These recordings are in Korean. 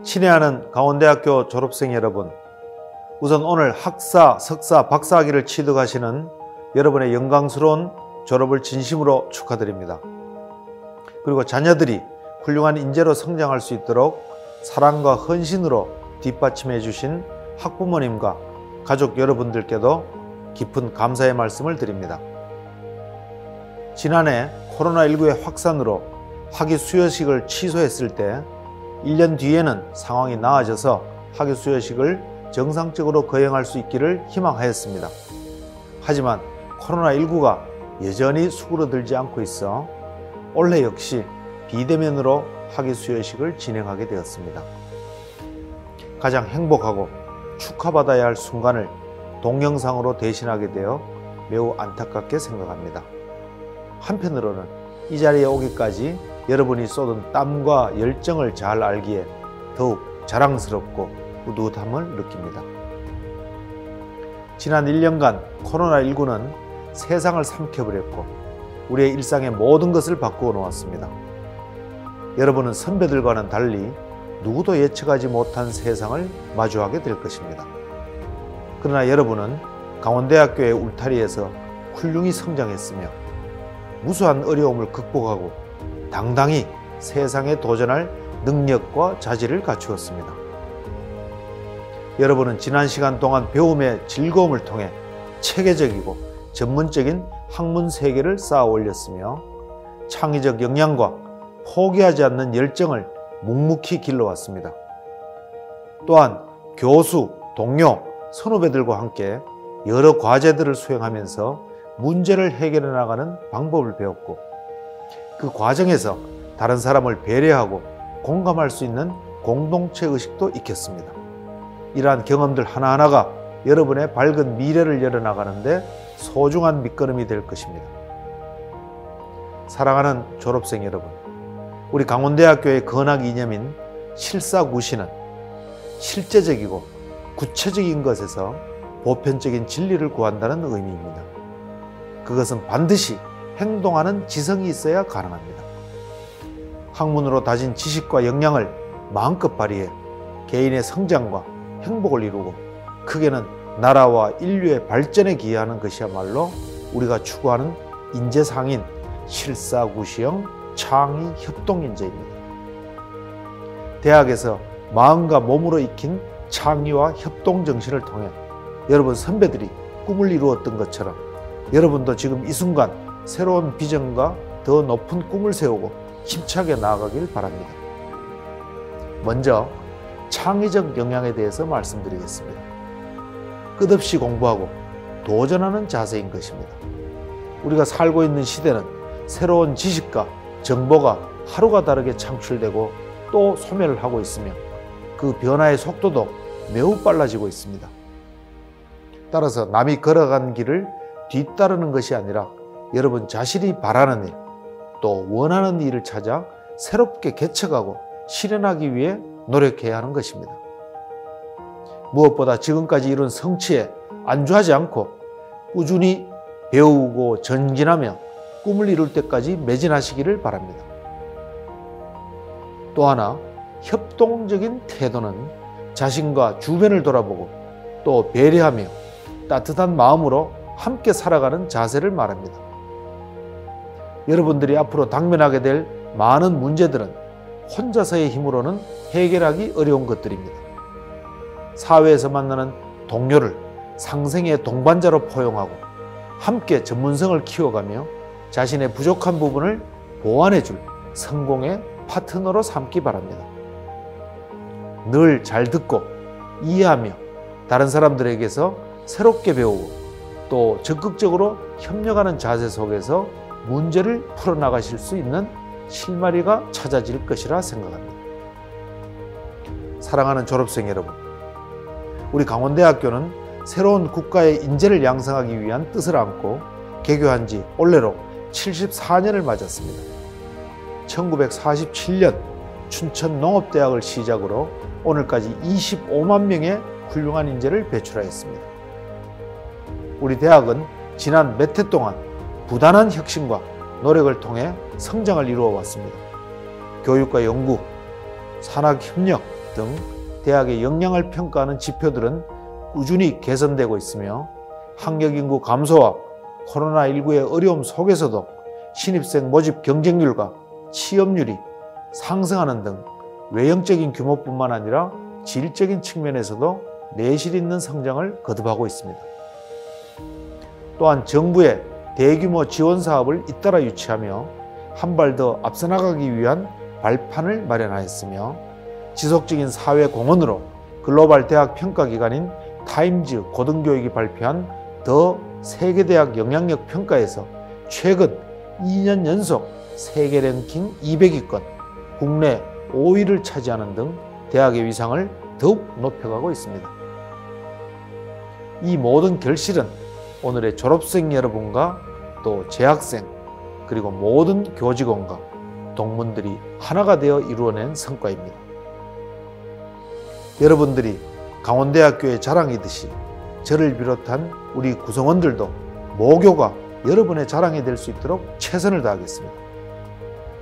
친애하는 강원대학교 졸업생 여러분, 우선 오늘 학사, 석사, 박사학위를 취득하시는 여러분의 영광스러운 졸업을 진심으로 축하드립니다. 그리고 자녀들이 훌륭한 인재로 성장할 수 있도록 사랑과 헌신으로 뒷받침해 주신 학부모님과 가족 여러분들께도 깊은 감사의 말씀을 드립니다. 지난해 코로나19의 확산으로 학위 수여식을 취소했을 때 1년 뒤에는 상황이 나아져서 학위 수여식을 정상적으로 거행할 수 있기를 희망하였습니다. 하지만 코로나19가 여전히 수그러들지 않고 있어 올해 역시 비대면으로 학위 수여식을 진행하게 되었습니다. 가장 행복하고 축하받아야 할 순간을 동영상으로 대신하게 되어 매우 안타깝게 생각합니다. 한편으로는 이 자리에 오기까지 여러분이 쏟은 땀과 열정을 잘 알기에 더욱 자랑스럽고 뿌듯함을 느낍니다. 지난 1년간 코로나19는 세상을 삼켜버렸고 우리의 일상의 모든 것을 바꾸어 놓았습니다. 여러분은 선배들과는 달리 누구도 예측하지 못한 세상을 마주하게 될 것입니다. 그러나 여러분은 강원대학교의 울타리에서 훌륭히 성장했으며 무수한 어려움을 극복하고 당당히 세상에 도전할 능력과 자질을 갖추었습니다. 여러분은 지난 시간 동안 배움의 즐거움을 통해 체계적이고 전문적인 학문 세계를 쌓아 올렸으며 창의적 역량과 포기하지 않는 열정을 묵묵히 길러왔습니다. 또한 교수, 동료, 선후배들과 함께 여러 과제들을 수행하면서 문제를 해결해 나가는 방법을 배웠고 그 과정에서 다른 사람을 배려하고 공감할 수 있는 공동체 의식도 익혔습니다. 이러한 경험들 하나하나가 여러분의 밝은 미래를 열어나가는데 소중한 밑거름이 될 것입니다. 사랑하는 졸업생 여러분, 우리 강원대학교의 건학 이념인 실사구시는 실제적이고 구체적인 것에서 보편적인 진리를 구한다는 의미입니다. 그것은 반드시 행동하는 지성이 있어야 가능합니다. 학문으로 다진 지식과 역량을 마음껏 발휘해 개인의 성장과 행복을 이루고 크게는 나라와 인류의 발전에 기여하는 것이야말로 우리가 추구하는 인재상인 실사구시형 창의협동인재입니다. 대학에서 마음과 몸으로 익힌 창의와 협동 정신을 통해 여러분 선배들이 꿈을 이루었던 것처럼 여러분도 지금 이 순간 새로운 비전과 더 높은 꿈을 세우고 힘차게 나아가길 바랍니다. 먼저 창의적 역량에 대해서 말씀드리겠습니다. 끝없이 공부하고 도전하는 자세인 것입니다. 우리가 살고 있는 시대는 새로운 지식과 정보가 하루가 다르게 창출되고 또 소멸을 하고 있으며 그 변화의 속도도 매우 빨라지고 있습니다. 따라서 남이 걸어간 길을 뒤따르는 것이 아니라 여러분 자신이 바라는 일, 또 원하는 일을 찾아 새롭게 개척하고 실현하기 위해 노력해야 하는 것입니다. 무엇보다 지금까지 이룬 성취에 안주하지 않고 꾸준히 배우고 전진하며 꿈을 이룰 때까지 매진하시기를 바랍니다. 또 하나, 협동적인 태도는 자신과 주변을 돌아보고 또 배려하며 따뜻한 마음으로 함께 살아가는 자세를 말합니다. 여러분들이 앞으로 당면하게 될 많은 문제들은 혼자서의 힘으로는 해결하기 어려운 것들입니다. 사회에서 만나는 동료를 상생의 동반자로 포용하고 함께 전문성을 키워가며 자신의 부족한 부분을 보완해줄 성공의 파트너로 삼기 바랍니다. 늘 잘 듣고 이해하며 다른 사람들에게서 새롭게 배우고 또 적극적으로 협력하는 자세 속에서 문제를 풀어나가실 수 있는 실마리가 찾아질 것이라 생각합니다. 사랑하는 졸업생 여러분, 우리 강원대학교는 새로운 국가의 인재를 양성하기 위한 뜻을 안고 개교한 지 올해로 74년을 맞았습니다. 1947년 춘천농업대학을 시작으로 오늘까지 25만 명의 훌륭한 인재를 배출하였습니다. 우리 대학은 지난 몇 해 동안 부단한 혁신과 노력을 통해 성장을 이루어 왔습니다. 교육과 연구, 산학협력, 등 대학의 역량을 평가하는 지표들은 꾸준히 개선되고 있으며 학력 인구 감소와 코로나19의 어려움 속에서도 신입생 모집 경쟁률과 취업률이 상승하는 등 외형적인 규모뿐만 아니라 질적인 측면에서도 내실 있는 성장을 거듭하고 있습니다. 또한 정부의 대규모 지원 사업을 잇따라 유치하며 한 발 더 앞서 나가기 위한 발판을 마련하였으며 지속적인 사회 공헌으로 글로벌 대학 평가기관인 타임즈 고등교육이 발표한 더 세계대학 영향력 평가에서 최근 2년 연속 세계 랭킹 200위권, 국내 5위를 차지하는 등 대학의 위상을 더욱 높여가고 있습니다. 이 모든 결실은 오늘의 졸업생 여러분과 또 재학생 그리고 모든 교직원과 동문들이 하나가 되어 이루어낸 성과입니다. 여러분들이 강원대학교의 자랑이듯이 저를 비롯한 우리 구성원들도 모교가 여러분의 자랑이 될 수 있도록 최선을 다하겠습니다.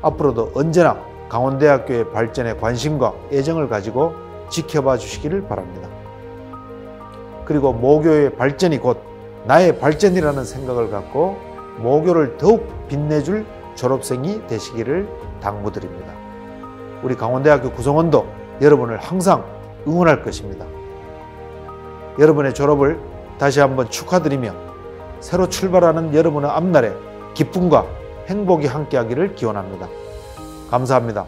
앞으로도 언제나 강원대학교의 발전에 관심과 애정을 가지고 지켜봐 주시기를 바랍니다. 그리고 모교의 발전이 곧 나의 발전이라는 생각을 갖고 모교를 더욱 빛내줄 졸업생이 되시기를 당부드립니다. 우리 강원대학교 구성원도 여러분을 항상 응원할 것입니다. 여러분의 졸업을 다시 한번 축하드리며 새로 출발하는 여러분의 앞날에 기쁨과 행복이 함께하기를 기원합니다. 감사합니다.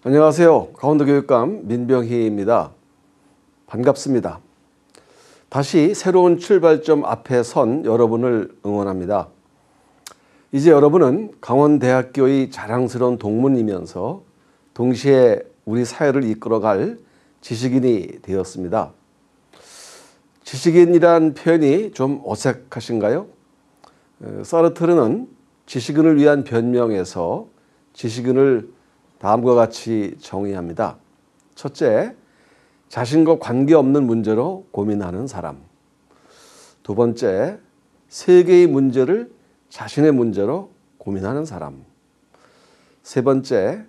안녕하세요. 강원도교육감 민병희입니다. 반갑습니다. 다시 새로운 출발점 앞에 선 여러분을 응원합니다. 이제 여러분은 강원대학교의 자랑스러운 동문이면서 동시에 우리 사회를 이끌어갈 지식인이 되었습니다. 지식인이란 표현이 좀 어색하신가요? 사르트르는 지식인을 위한 변명에서 지식인을 다음과 같이 정의합니다. 첫째, 자신과 관계없는 문제로 고민하는 사람. 두 번째, 세계의 문제를 자신의 문제로 고민하는 사람. 세 번째,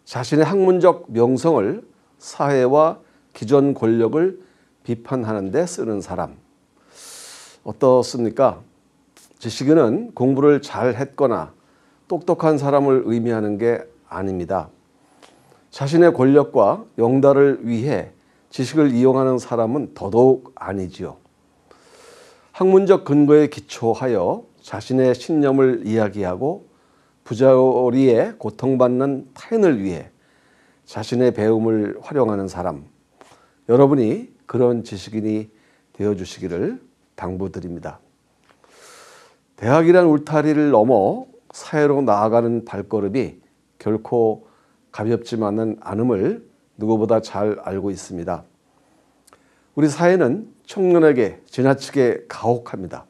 자신의 학문적 명성을 사회와 기존 권력을 비판하는 데 쓰는 사람. 어떻습니까? 지식인은 공부를 잘 했거나 똑똑한 사람을 의미하는 게 아닙니다. 자신의 권력과 영달을 위해 지식을 이용하는 사람은 더더욱 아니지요. 학문적 근거에 기초하여 자신의 신념을 이야기하고 부자리에 고통받는 타인을 위해 자신의 배움을 활용하는 사람, 여러분이 그런 지식인이 되어주시기를 당부드립니다. 대학이란 울타리를 넘어 사회로 나아가는 발걸음이 결코 가볍지만은 않음을 누구보다 잘 알고 있습니다. 우리 사회는 청년에게 지나치게 가혹합니다.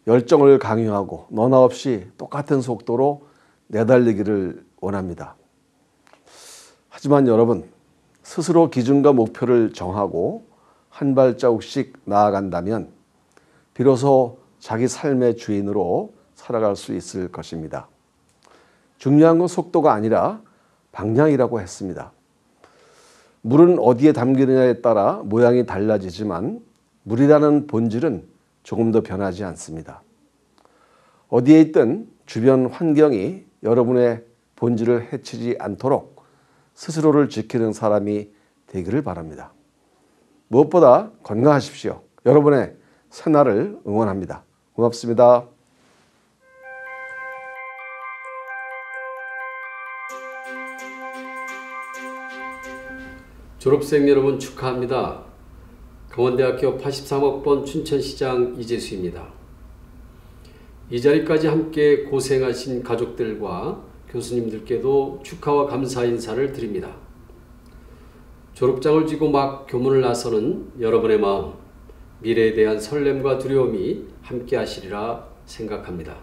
열정을 강요하고 너나 없이 똑같은 속도로 내달리기를 원합니다. 하지만 여러분, 스스로 기준과 목표를 정하고 한 발자국씩 나아간다면 비로소 자기 삶의 주인으로 살아갈 수 있을 것입니다. 중요한 건 속도가 아니라 방향이라고 했습니다. 물은 어디에 담기느냐에 따라 모양이 달라지지만 물이라는 본질은 조금 더 변하지 않습니다. 어디에 있든 주변 환경이 여러분의 본질을 해치지 않도록 스스로를 지키는 사람이 되기를 바랍니다. 무엇보다 건강하십시오. 여러분의 새날을 응원합니다. 고맙습니다. 졸업생 여러분 축하합니다. 강원대학교 83학번 춘천시장 이재수입니다. 이 자리까지 함께 고생하신 가족들과 교수님들께도 축하와 감사 인사를 드립니다. 졸업장을 쥐고 막 교문을 나서는 여러분의 마음, 미래에 대한 설렘과 두려움이 함께 하시리라 생각합니다.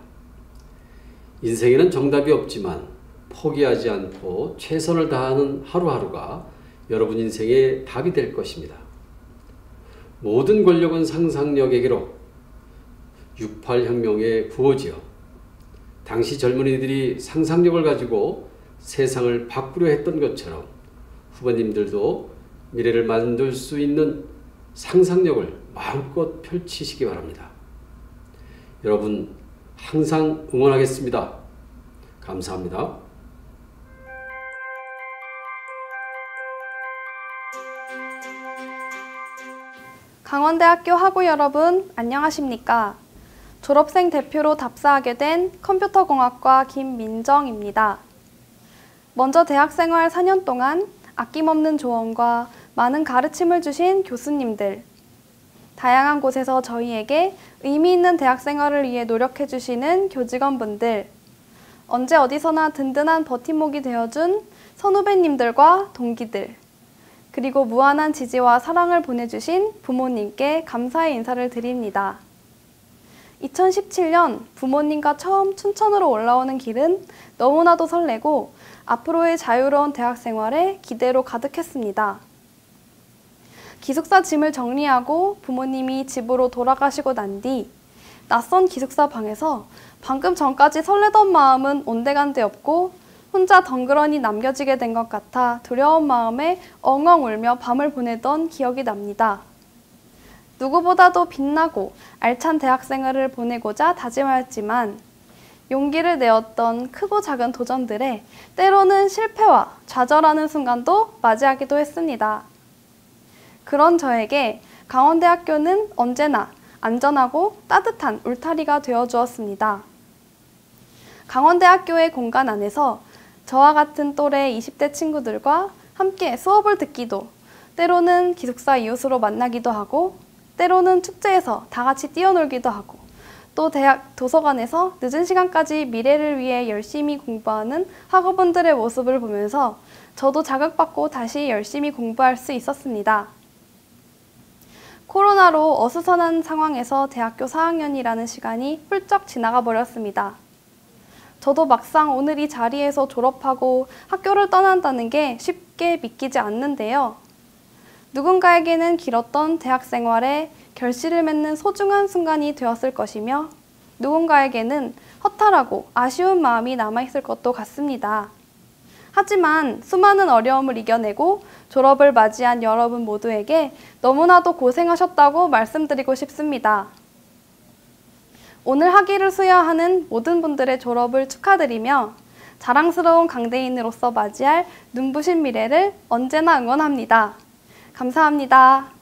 인생에는 정답이 없지만 포기하지 않고 최선을 다하는 하루하루가 여러분 인생의 답이 될 것입니다. 모든 권력은 상상력에게로 68혁명의 구호지요. 당시 젊은이들이 상상력을 가지고 세상을 바꾸려 했던 것처럼 후보님들도 미래를 만들 수 있는 상상력을 마음껏 펼치시기 바랍니다. 여러분 항상 응원하겠습니다. 감사합니다. 강원대학교 학우 여러분 안녕하십니까? 졸업생 대표로 답사하게 된 컴퓨터공학과 김민정입니다. 먼저 대학생활 4년 동안 아낌없는 조언과 많은 가르침을 주신 교수님들, 다양한 곳에서 저희에게 의미 있는 대학생활을 위해 노력해 주시는 교직원분들, 언제 어디서나 든든한 버팀목이 되어준 선후배님들과 동기들, 그리고 무한한 지지와 사랑을 보내주신 부모님께 감사의 인사를 드립니다. 2017년 부모님과 처음 춘천으로 올라오는 길은 너무나도 설레고 앞으로의 자유로운 대학생활에 기대로 가득했습니다. 기숙사 짐을 정리하고 부모님이 집으로 돌아가시고 난 뒤 낯선 기숙사 방에서 방금 전까지 설레던 마음은 온데간데 없고 혼자 덩그러니 남겨지게 된 것 같아 두려운 마음에 엉엉 울며 밤을 보내던 기억이 납니다. 누구보다도 빛나고 알찬 대학생활을 보내고자 다짐하였지만 용기를 내었던 크고 작은 도전들에 때로는 실패와 좌절하는 순간도 맞이하기도 했습니다. 그런 저에게 강원대학교는 언제나 안전하고 따뜻한 울타리가 되어주었습니다. 강원대학교의 공간 안에서 저와 같은 또래 20대 친구들과 함께 수업을 듣기도, 때로는 기숙사 이웃으로 만나기도 하고, 때로는 축제에서 다 같이 뛰어놀기도 하고, 또 대학 도서관에서 늦은 시간까지 미래를 위해 열심히 공부하는 학우분들의 모습을 보면서 저도 자극받고 다시 열심히 공부할 수 있었습니다. 코로나로 어수선한 상황에서 대학교 4학년이라는 시간이 훌쩍 지나가 버렸습니다. 저도 막상 오늘 이 자리에서 졸업하고 학교를 떠난다는 게 쉽게 믿기지 않는데요. 누군가에게는 길었던 대학 생활에 결실을 맺는 소중한 순간이 되었을 것이며 누군가에게는 허탈하고 아쉬운 마음이 남아있을 것도 같습니다. 하지만 수많은 어려움을 이겨내고 졸업을 맞이한 여러분 모두에게 너무나도 고생하셨다고 말씀드리고 싶습니다. 오늘 학위를 수여하는 모든 분들의 졸업을 축하드리며 자랑스러운 강대인으로서 맞이할 눈부신 미래를 언제나 응원합니다. 감사합니다.